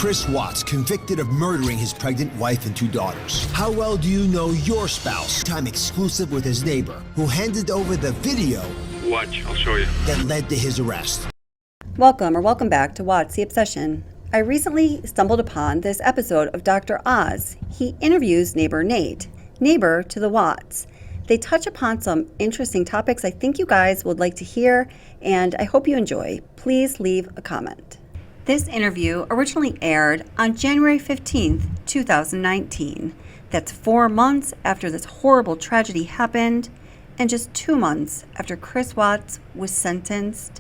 Chris Watts convicted of murdering his pregnant wife and 2 daughters. How well do you know your spouse? Time exclusive with his neighbor, who handed over the video. Watch, I'll show you. That led to his arrest. Welcome back to Watts the Obsession. I recently stumbled upon this episode of Dr.Oz. He interviews neighbor Nate, neighbor to the Watts. They touch upon some interesting topics I think you guys would like to hear, and I hope you enjoy. Please leave a comment. This interview originally aired on January 15th, 2019. That's 4 months after this horrible tragedy happened, and just 2 months after Chris Watts was sentenced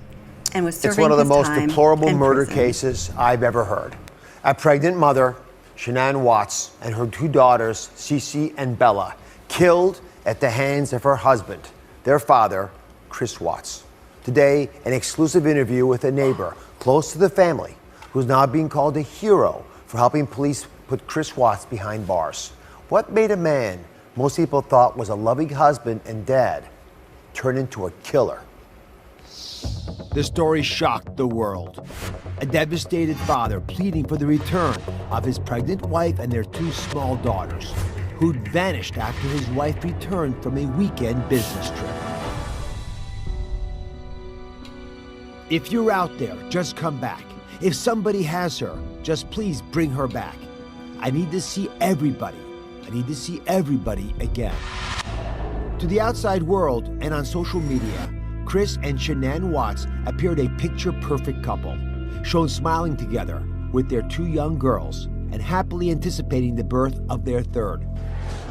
and was serving his time. It's one of the most deplorable murder prison. cases I've ever heard. A pregnant mother, Shanann Watts, and her 2 daughters, Cece and Bella, killed at the hands of her husband, their father, Chris Watts. Today, an exclusive interview with a neighbor close to the family, who's now being called a hero for helping police put Chris Watts behind bars. What made a man most people thought was a loving husband and dad turn into a killer? The story shocked the world. A devastated father pleading for the return of his pregnant wife and their 2 small daughters, who'd vanished after his wife returned from a weekend business trip. If you're out there, just come back. If somebody has her, just please bring her back. I need to see everybody. I need to see everybody again. To the outside world and on social media, Chris and Shanann Watts appeared a picture-perfect couple, shown smiling together with their 2 young girls and happily anticipating the birth of their 3rd.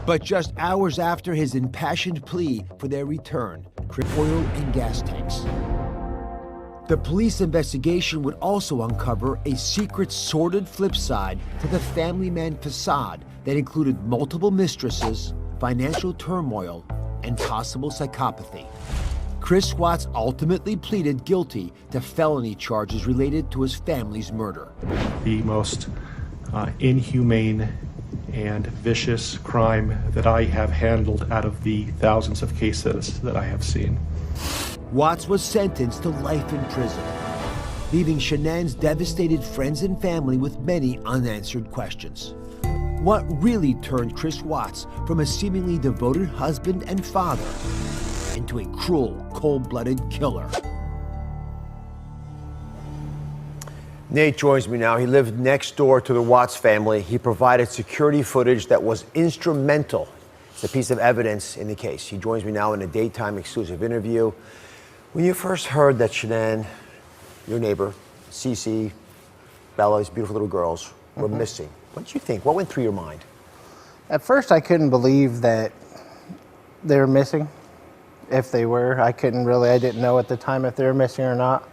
But just hours after his impassioned plea for their return, oil and gas tanks. The police investigation would also uncover a secret, sordid flip side to the family man facade that included multiple mistresses, financial turmoil, and possible psychopathy. Chris Watts ultimately pleaded guilty to felony charges related to his family's murder. The most inhumane and vicious crime that I have handled out of the thousands of cases that I have seen. Watts was sentenced to life in prison, leaving Shanann's devastated friends and family with many unanswered questions. What really turned Chris Watts from a seemingly devoted husband and father into a cruel, cold-blooded killer? Nate joins me now. He lived next door to the Watts family. He provided security footage that was instrumental. It's a piece of evidence in the case. He joins me now in a daytime exclusive interview. When you first heard that Shanann, your neighbor, Cece, Bella, these beautiful little girls, were missing, what did you think? What went through your mind? At first, I couldn't believe that they were missing. If they were, I didn't know at the time if they were missing or not.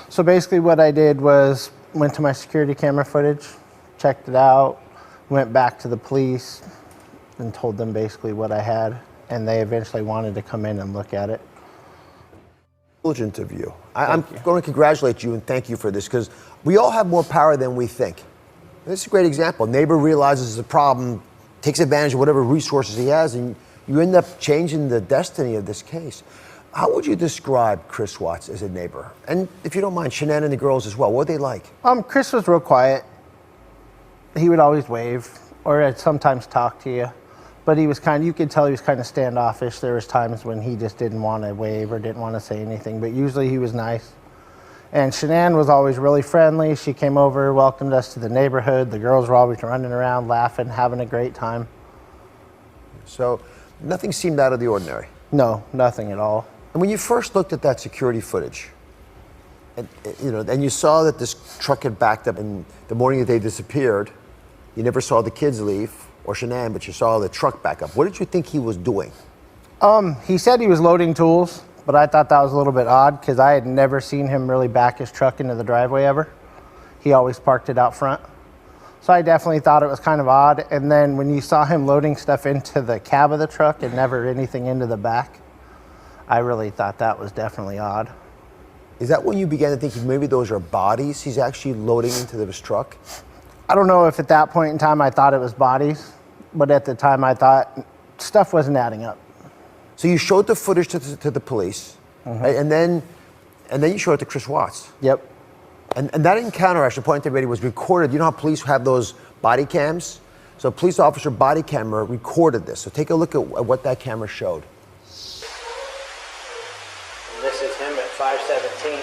So basically what I did was went to my security camera footage, checked it out, went back to the police and told them basically what I had, and they eventually wanted to come in and look at it. Diligent of you. I'm going to congratulate you and thank you for this, because we all have more power than we think. This is a great example. Neighbor realizes the problem, takes advantage of whatever resources he has, and you end up changing the destiny of this case. How would you describe Chris Watts as a neighbor? And if you don't mind, Shanann and the girls as well, what were they like? Chris was real quiet. He would always wave, or I'd sometimes talk to you. But he was you could tell he was kind of standoffish. There was times when he just didn't want to wave or didn't want to say anything, but usually he was nice. And Shanann was always really friendly. She came over, welcomed us to the neighborhood. The girls were always running around, laughing, having a great time. So nothing seemed out of the ordinary? No, nothing at all. And when you first looked at that security footage, and you saw that this truck had backed up in the morning that they disappeared, you never saw the kids leave, or Shanann, but you saw the truck back up. What did you think he was doing? He said he was loading tools, but I thought that was a little bit odd because I had never seen him really back his truck into the driveway ever. He always parked it out front. So I definitely thought it was kind of odd. And then when you saw him loading stuff into the cab of the truck and never anything into the back, I really thought that was definitely odd. Is that when you began to think maybe those are bodies he's actually loading into his truck? I don't know if at that point in time I thought it was bodies, but at the time I thought stuff wasn't adding up. So you showed the footage to the police, right? and then you showed it to Chris Watts. Yep. And that encounter, I should point to everybody, was recorded. You know how police have those body cams? So a police officer body camera recorded this. So take a look at what that camera showed. And this is him at 517.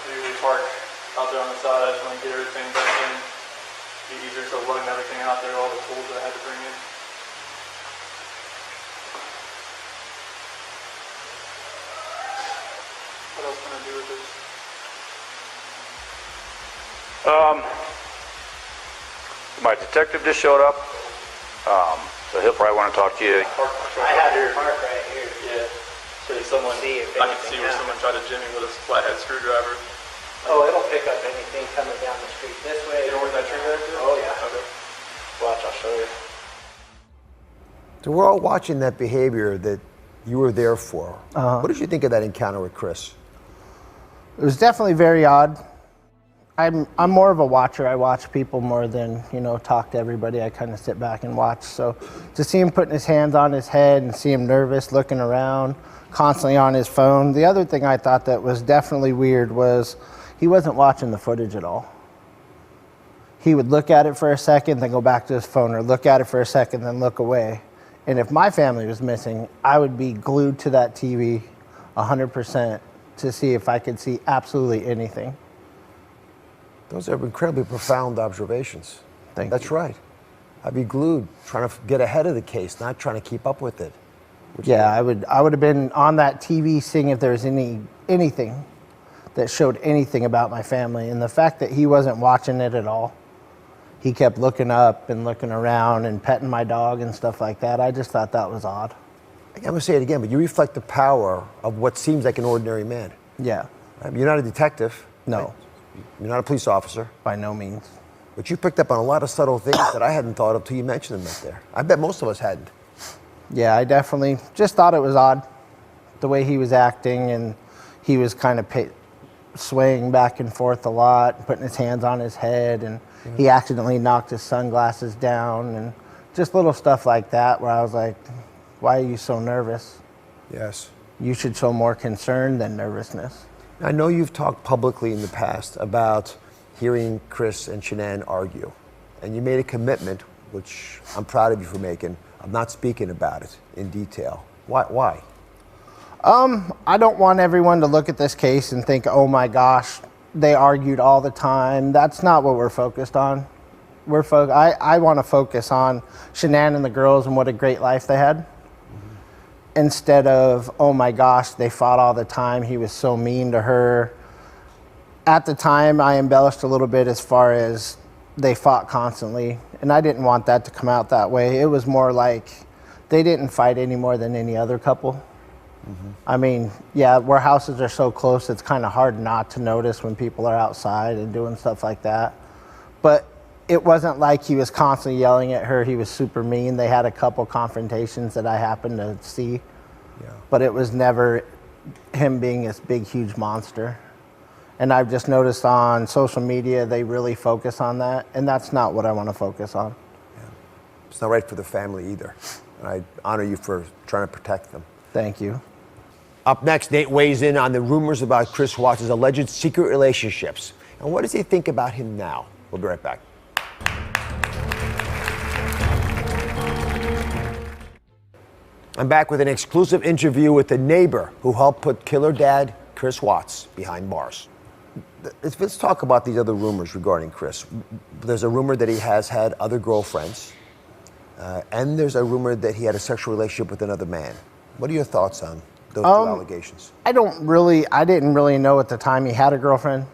Usually park out there on the side. I just want to get everything back in. Be easier, so lugging everything out there, all the tools that I had to bring in. What else can I do with this? My detective just showed up, so he'll probably want to talk to you. I had your mark right here. Yeah. So someone, See if I can anything see where someone tried to jimmy with a flathead screwdriver. Oh, it'll pick up anything coming down the street this way. You know where that tree is? Oh, yeah. Okay. Watch, I'll show you. So we're all watching that behavior that you were there for. What did you think of that encounter with Chris? It was definitely very odd. I'm more of a watcher. I watch people more than, talk to everybody. I kind of sit back and watch. So to see him putting his hands on his head and see him nervous, looking around, constantly on his phone. The other thing I thought that was definitely weird was he wasn't watching the footage at all. He would look at it for a second, then go back to his phone, or look at it for a second, then look away. And if my family was missing, I would be glued to that TV 100% to see if I could see absolutely anything. Those are incredibly profound observations. Thank That's you. right. I'd be glued, trying to get ahead of the case, not trying to keep up with it. Yeah, I would have been on that TV seeing if there was anything that showed anything about my family. And the fact that he wasn't watching it at all, he kept looking up and looking around and petting my dog and stuff like that. I just thought that was odd. I'm going to say it again, but you reflect the power of what seems like an ordinary man. Yeah, You're not a detective. no, right? You're not a police officer. by no means. But you picked up on a lot of subtle things that I hadn't thought of till you mentioned them right there. I bet most of us hadn't. Yeah, I definitely just thought it was odd, the way he was acting, and he was kind of swaying back and forth a lot, putting his hands on his head, and he accidentally knocked his sunglasses down, and just little stuff like that where I was like, why are you so nervous? Yes. You should show more concern than nervousness. I know you've talked publicly in the past about hearing Chris and Shanann argue, and you made a commitment, which I'm proud of you for making, of not speaking about it in detail. Why? I don't want everyone to look at this case and think, oh my gosh, they argued all the time. That's not what we're focused on. I want to focus on Shanann and the girls and what a great life they had. Instead of, oh my gosh, they fought all the time. He was so mean to her. At the time, I embellished a little bit as far as they fought constantly. And I didn't want that to come out that way. It was more like they didn't fight any more than any other couple. I mean, yeah, where houses are so close, it's kind of hard not to notice when people are outside and doing stuff like that. But it wasn't like he was constantly yelling at her. He was super mean. They had a couple confrontations that I happened to see. Yeah. But it was never him being this big, huge monster. And I've just noticed on social media, they really focus on that. And that's not what I want to focus on. Yeah. It's not right for the family either. And I honor you for trying to protect them. Thank you. Up next, Nate weighs in on the rumors about Chris Watts' alleged secret relationships. And what does he think about him now? We'll be right back. I'm back with an exclusive interview with the neighbor who helped put killer dad Chris Watts behind bars. Let's talk about these other rumors regarding Chris. There's a rumor that he has had other girlfriends, and there's a rumor that he had a sexual relationship with another man. What are your thoughts on those two allegations? I didn't really know at the time he had a girlfriend.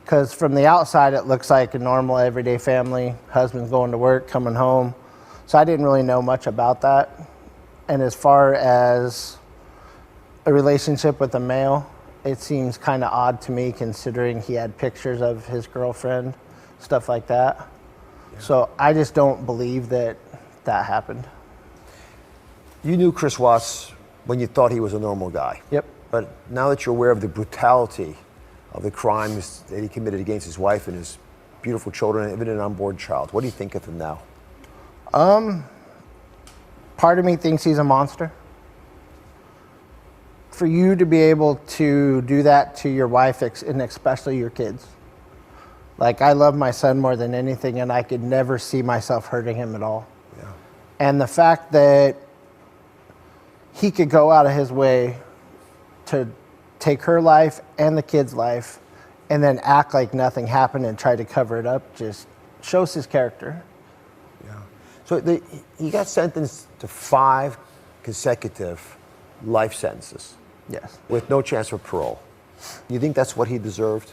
Because from the outside, it looks like a normal, everyday family. Husband's going to work, coming home. So I didn't really know much about that. And as far as a relationship with a male, it seems kind of odd to me considering he had pictures of his girlfriend, stuff like that. Yeah. So I just don't believe that that happened. You knew Chris Watts when you thought he was a normal guy. Yep. But now that you're aware of the brutality of the crimes that he committed against his wife and his beautiful children, and even an unborn child, what do you think of him now? part of me thinks he's a monster. For you to be able to do that to your wife and especially your kids. Like, I love my son more than anything, and I could never see myself hurting him at all. Yeah. And the fact that he could go out of his way to take her life and the kid's life and then act like nothing happened and try to cover it up just shows his character. Yeah. So he got sentenced to 5 consecutive life sentences. Yes. With no chance for parole. You think that's what he deserved?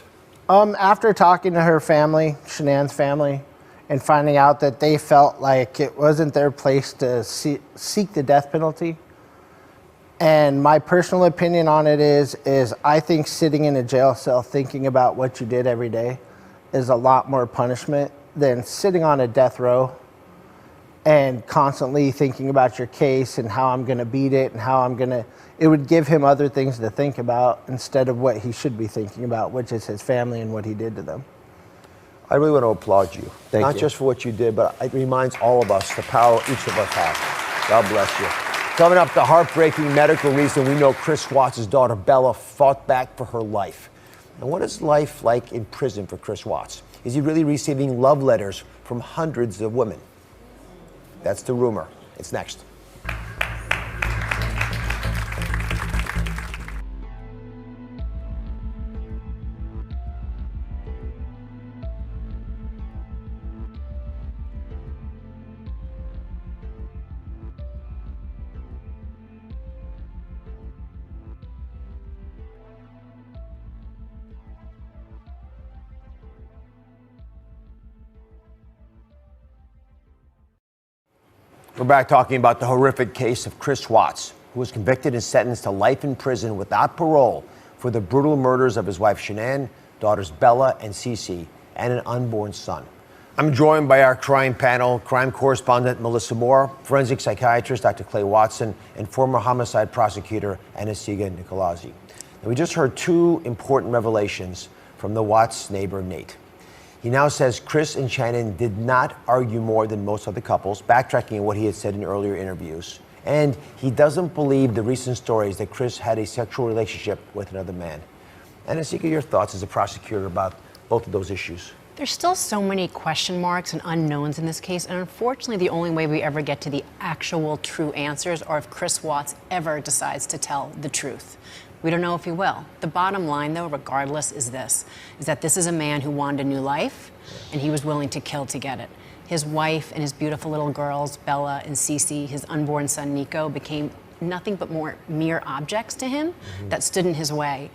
After talking to her family, Shanann's family, and finding out that they felt like it wasn't their place to seek the death penalty. And my personal opinion on it is I think sitting in a jail cell thinking about what you did every day is a lot more punishment than sitting on a death row and constantly thinking about your case and how I'm going to beat it and how it would give him other things to think about instead of what he should be thinking about, which is his family and what he did to them. I really want to applaud you. Thank Not you. just for what you did, but it reminds all of us the power each of us have. God bless you. Coming up, the heartbreaking medical reason we know Chris Watts' daughter Bella fought back for her life. And what is life like in prison for Chris Watts? Is he really receiving love letters from hundreds of women? That's the rumor. It's next. We're back talking about the horrific case of Chris Watts, who was convicted and sentenced to life in prison without parole for the brutal murders of his wife Shanann, daughters Bella and Cece, and an unborn son. I'm joined by our crime panel, crime correspondent Melissa Moore, forensic psychiatrist Dr. Clay Watson, and former homicide prosecutor Nichol. And we just heard 2 important revelations from the Watts neighbor, Nate. He now says Chris and Shanann did not argue more than most other couples, backtracking on what he had said in earlier interviews. And he doesn't believe the recent stories that Chris had a sexual relationship with another man. And Asika, your thoughts as a prosecutor about both of those issues? There's still so many question marks and unknowns in this case, and unfortunately the only way we ever get to the actual true answers are if Chris Watts ever decides to tell the truth. We don't know if he will. The bottom line, though, regardless, is that this is a man who wanted a new life, and he was willing to kill to get it. His wife and his beautiful little girls, Bella and Cece, his unborn son, Nico, became nothing but mere objects to him that stood in his way.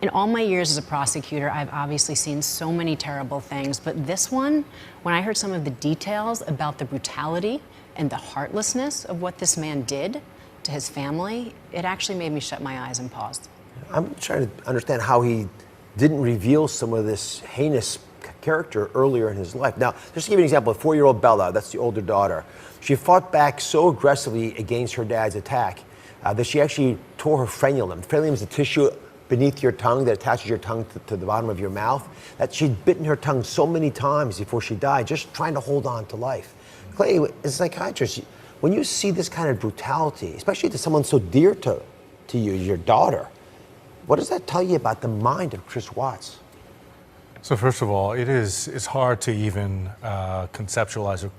In all my years as a prosecutor, I've obviously seen so many terrible things, but this one, when I heard some of the details about the brutality and the heartlessness of what this man did to his family, it actually made me shut my eyes and pause. I'm trying to understand how he didn't reveal some of this heinous character earlier in his life. Now, just to give you an example, 4-year-old Bella, that's the older daughter, she fought back so aggressively against her dad's attack that she actually tore her frenulum. Frenulum is the tissue beneath your tongue that attaches your tongue to the bottom of your mouth, that she'd bitten her tongue so many times before she died, just trying to hold on to life. Clay, as a psychiatrist, when you see this kind of brutality, especially to someone so dear to you, your daughter, what does that tell you about the mind of Chris Watts? So first of all, it's hard to even conceptualize it.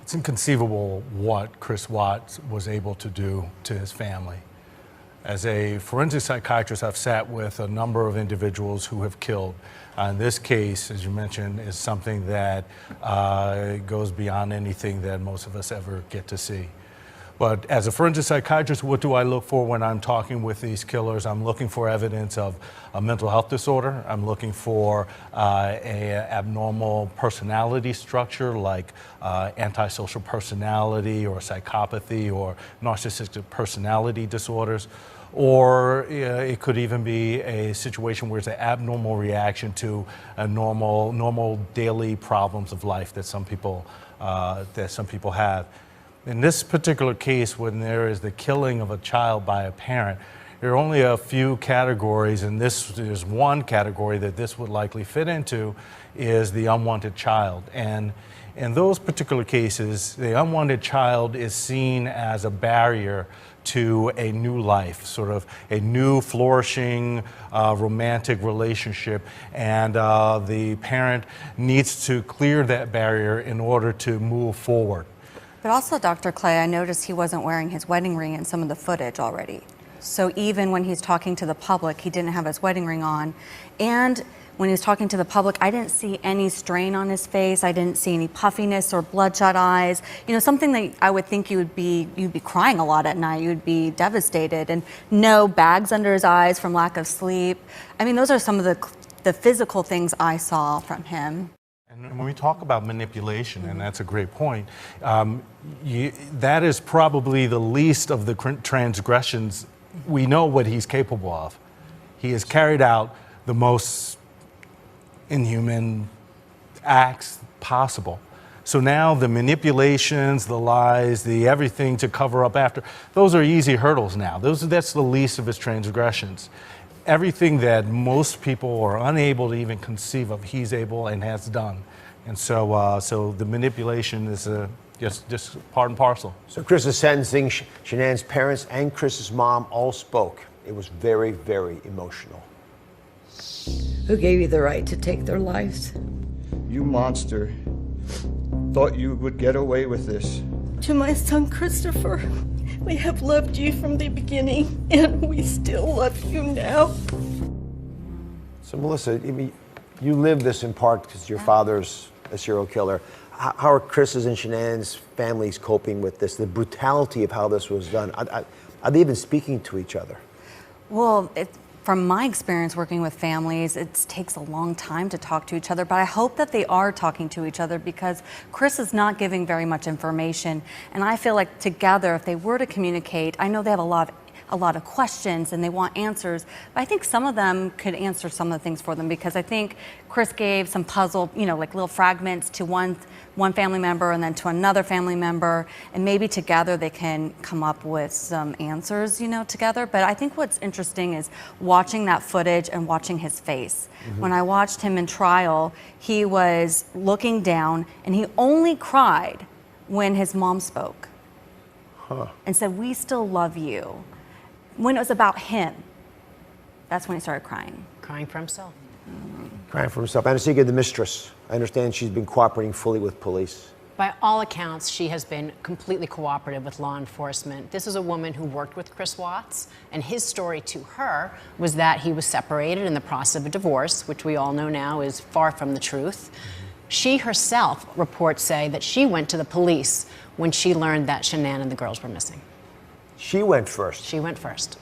It's inconceivable what Chris Watts was able to do to his family. As a forensic psychiatrist, I've sat with a number of individuals who have killed. In this case, as you mentioned, is something that goes beyond anything that most of us ever get to see. But as a forensic psychiatrist, what do I look for when I'm talking with these killers? I'm looking for evidence of a mental health disorder. I'm looking for a abnormal personality structure like antisocial personality or psychopathy or narcissistic personality disorders. Or it could even be a situation where it's an abnormal reaction to a normal daily problems of life that some people have. In this particular case, when there is the killing of a child by a parent, there are only a few categories, and this is one category that this would likely fit into, is the unwanted child. And In those particular cases, the unwanted child is seen as a barrier to a new life, sort of a new flourishing romantic relationship, and the parent needs to clear that barrier in order to move forward. But also, Dr. Clay, I noticed he wasn't wearing his wedding ring in some of the footage already. So even when he's talking to the public, he didn't have his wedding ring on. And when he was talking to the public, I didn't see any strain on his face. I didn't see any puffiness or bloodshot eyes. You know, something that I would think you'd be crying a lot at night. You'd be devastated. And no bags under his eyes from lack of sleep. I mean, those are some of the physical things I saw from him. And when we talk about manipulation, and that's a great point, that is probably the least of the transgressions. We know what he's capable of. He has carried out the most inhuman acts possible. So now the manipulations, the lies, the everything to cover up after, those are easy hurdles now. That's the least of his transgressions. Everything that most people are unable to even conceive of, he's able and has done. And so the manipulation is just part and parcel. So Chris's sentencing, Shanann's parents and Chris's mom all spoke. It was very, very emotional. Who gave you the right to take their lives? You monster. Thought you would get away with this. To my son Christopher, we have loved you from the beginning, and we still love you now. So Melissa, you live this in part because your father's a serial killer. How are Chris's and Shanann's families coping with this, the brutality of how this was done? Are they even speaking to each other? Well, from my experience working with families, it takes a long time to talk to each other, but I hope that they are talking to each other because Chris is not giving very much information. And I feel like together, if they were to communicate, I know they have a lot of questions and they want answers, but I think some of them could answer some of the things for them because I think Chris gave some puzzle, like little fragments to one family member and then to another family member, and maybe together they can come up with some answers, together. But I think what's interesting is watching that footage and watching his face. Mm-hmm. When I watched him in trial, he was looking down and he only cried when his mom spoke and said, "We still love you." When it was about him, that's when he started crying. Crying for himself. Mm-hmm. Crying for himself. Anastasia, the mistress. I understand she's been cooperating fully with police. By all accounts, she has been completely cooperative with law enforcement. This is a woman who worked with Chris Watts, and his story to her was that he was separated in the process of a divorce, which we all know now is far from the truth. She herself, reports say, that she went to the police when she learned that Shanann and the girls were missing. She went first. She went first.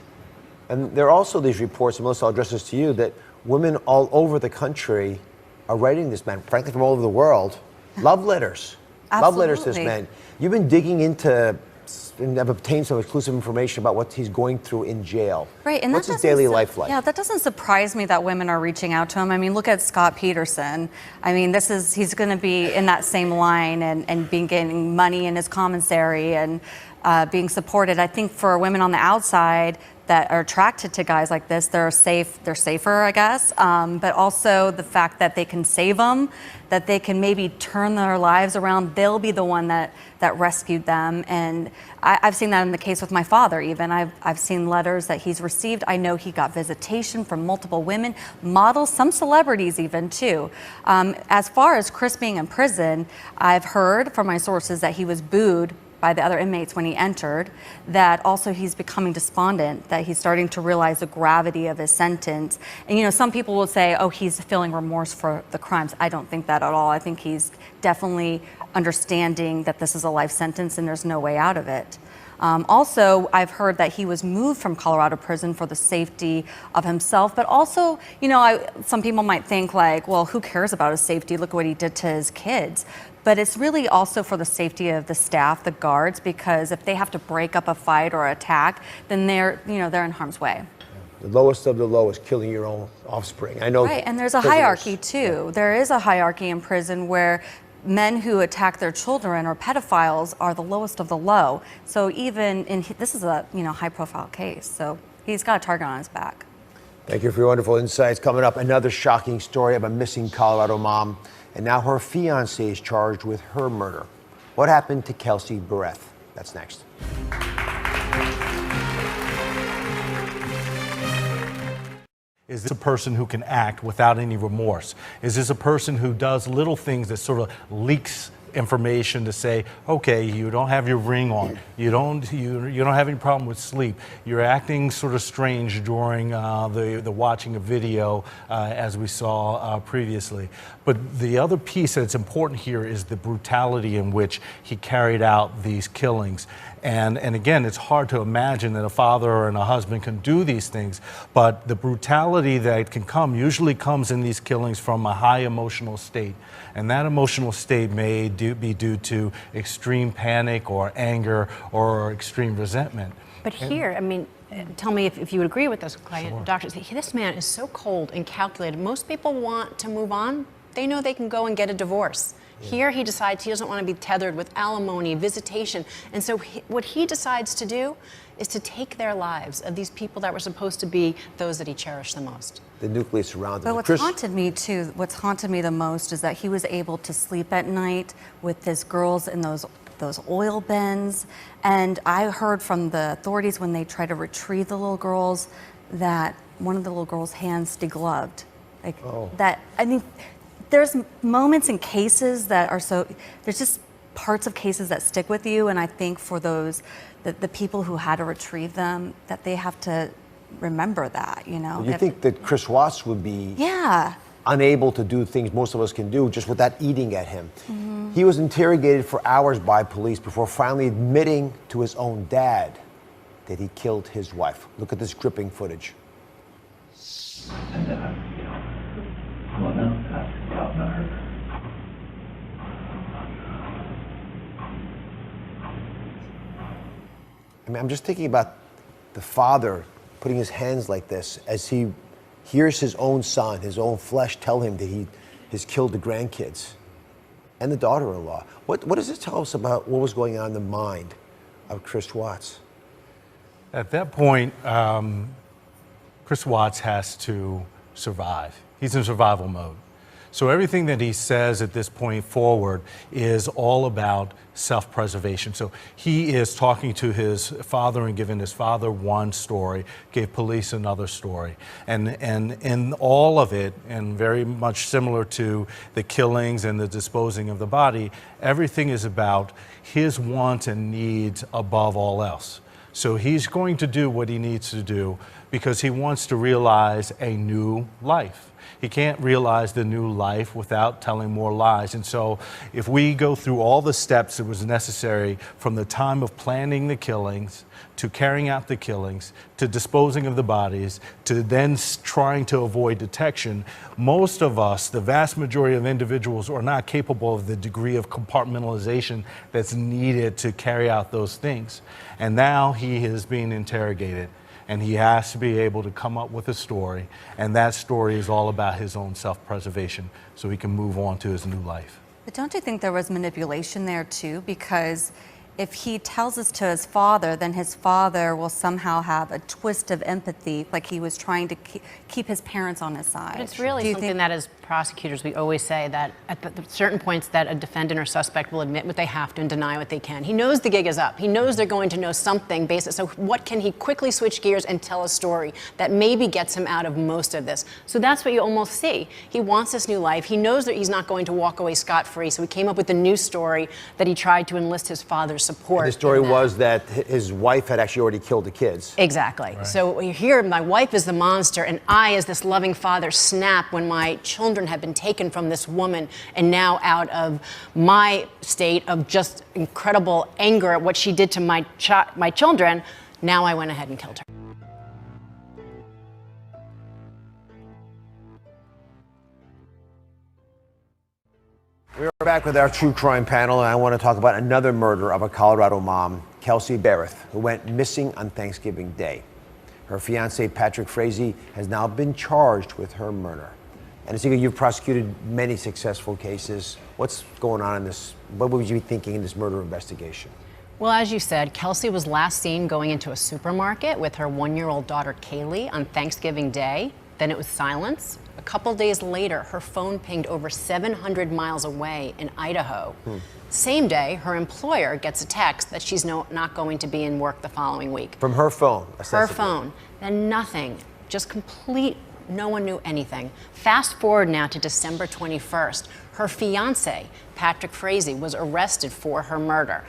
And there are also these reports, and Melissa, I'll address this to you, that women all over the country are writing this man, frankly from all over the world, love letters. Love letters to this man. You've been digging into and have obtained some exclusive information about what he's going through in jail. Right, and what's his daily life like? Yeah, that doesn't surprise me that women are reaching out to him. I mean, look at Scott Peterson. I mean, he's going to be in that same line and getting money in his commissary and being supported. I think for women on the outside that are attracted to guys like this, they're safer, I guess. But also the fact that they can save them, that they can maybe turn their lives around. They'll be the one that rescued them. And I've seen that in the case with my father even. I've seen letters that he's received. I know he got visitation from multiple women, models, some celebrities even too. As far as Chris being in prison, I've heard from my sources that he was booed by the other inmates when he entered, that also he's becoming despondent, that he's starting to realize the gravity of his sentence. And some people will say, oh, he's feeling remorse for the crimes. I don't think that at all. I think he's definitely understanding that this is a life sentence and there's no way out of it. Also, I've heard that he was moved from Colorado prison for the safety of himself, but also, some people might think like, well, who cares about his safety? Look what he did to his kids. But it's really also for the safety of the staff, the guards, because if they have to break up a fight or attack, then they're in harm's way. The lowest of the low is killing your own offspring. I know. Right, and there's a hierarchy too. Yeah. There is a hierarchy in prison where men who attack their children or pedophiles are the lowest of the low. So even this is a high-profile case, so he's got a target on his back. Thank you for your wonderful insights. Coming up, another shocking story of a missing Colorado mom. And now her fiancé is charged with her murder. What happened to Kelsey Bereth? That's next. Is this a person who can act without any remorse? Is this a person who does little things that sort of leaks information to say, okay, you don't have your ring on, you don't have any problem with sleep, you're acting sort of strange during the watching a video as we saw previously. But the other piece that's important here is the brutality in which he carried out these killings. And again, it's hard to imagine that a father and a husband can do these things, but the brutality that can come usually comes in these killings from a high emotional state. And that emotional state may be due to extreme panic or anger or extreme resentment. But here, I mean, tell me if you would agree with this, client, doctor. This man is so cold and calculated. Most people want to move on. They know they can go and get a divorce. Yeah. Here he decides he doesn't want to be tethered with alimony, visitation. And so what he decides to do is to take their lives of these people that were supposed to be those that he cherished the most. The nucleus around them. But what's haunted me the most is that he was able to sleep at night with his girls in those oil bins. And I heard from the authorities when they tried to retrieve the little girls that one of the little girls' hands degloved. That, I mean, there's moments in cases that are there's just parts of cases that stick with you, and I think for those, the people who had to retrieve them, that they have to remember that, you know. You think that Chris Watts would be unable to do things most of us can do just without eating at him. Mm-hmm. He was interrogated for hours by police before finally admitting to his own dad that he killed his wife. Look at this gripping footage. I mean, I'm just thinking about the father putting his hands like this as he hears his own son, his own flesh, tell him that he has killed the grandkids and the daughter-in-law. What does this tell us about what was going on in the mind of Chris Watts? At that point, Chris Watts has to survive. He's in survival mode. So everything that he says at this point forward is all about self-preservation. So he is talking to his father and giving his father one story, gave police another story. And in all of it, and very much similar to the killings and the disposing of the body, everything is about his wants and needs above all else. So he's going to do what he needs to do because he wants to realize a new life. He can't realize the new life without telling more lies. And so if we go through all the steps that was necessary from the time of planning the killings, to carrying out the killings, to disposing of the bodies, to then trying to avoid detection, most of us, the vast majority of individuals, are not capable of the degree of compartmentalization that's needed to carry out those things. And now he is being interrogated. And he has to be able to come up with a story, and that story is all about his own self-preservation, so he can move on to his new life. But don't you think there was manipulation there too? Because if he tells this to his father, then his father will somehow have a twist of empathy, like he was trying to keep his parents on his side. But it's really something that as prosecutors we always say that at the certain points that a defendant or suspect will admit what they have to and deny what they can. He knows the gig is up. He knows they're going to know something basic. So what can he quickly switch gears and tell a story that maybe gets him out of most of this? So that's what you almost see. He wants this new life. He knows that he's not going to walk away scot-free. So he came up with a new story that he tried to enlist his father's support. And the story was that his wife had actually already killed the kids. Exactly. Right. So you hear my wife is the monster and I, as this loving father, snap when my children have been taken from this woman, and now out of my state of just incredible anger at what she did to my children, now I went ahead and killed her. We're back with our true crime panel, and I want to talk about another murder of a Colorado mom, Kelsey Bereth, who went missing on Thanksgiving Day. Her fiance, Patrick Frazee, has now been charged with her murder. And Kessinger, you've prosecuted many successful cases. What's going on in this? What would you be thinking in this murder investigation? Well, as you said, Kelsey was last seen going into a supermarket with her 1-year-old daughter, Kaylee, on Thanksgiving Day. Then it was silence. A couple days later, her phone pinged over 700 miles away in Idaho. Same day, her employer gets a text that she's not going to be in work the following week. From her phone? Her ostensibly. phone. Then nothing. Just complete, no one knew anything. Fast forward now to December 21st. Her fiance, Patrick Frazee, was arrested for her murder.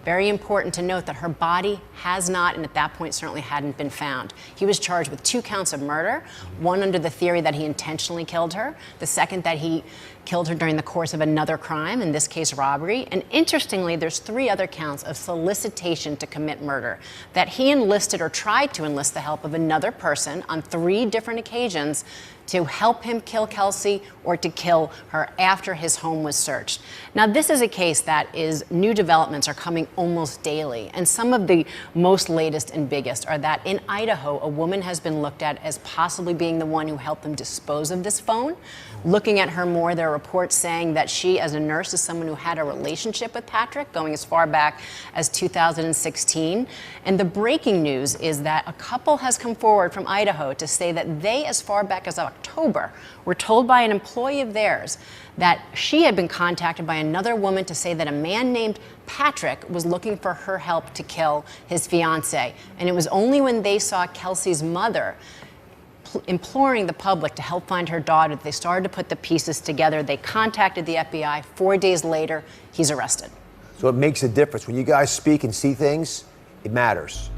Very important to note that her body has not, and at that point certainly hadn't been found. He was charged with 2 counts of murder, one under the theory that he intentionally killed her, the second that he killed her during the course of another crime, in this case robbery, and interestingly there's 3 other counts of solicitation to commit murder, that he enlisted or tried to enlist the help of another person on 3 different occasions to help him kill Kelsey or to kill her after his home was searched. Now, this is a case that is, new developments are coming almost daily, and some of the most latest and biggest are that in Idaho, a woman has been looked at as possibly being the one who helped them dispose of this phone. Looking at her more, there are reports saying that she, as a nurse, is someone who had a relationship with Patrick going as far back as 2016. And the breaking news is that a couple has come forward from Idaho to say that they, as far back as October, were told by an employee of theirs that she had been contacted by another woman to say that a man named Patrick was looking for her help to kill his fiance. And it was only when they saw Kelsey's mother imploring the public to help find her daughter that they started to put the pieces together. They contacted the FBI. 4 days later, he's arrested. So it makes a difference. When you guys speak and see things, it matters.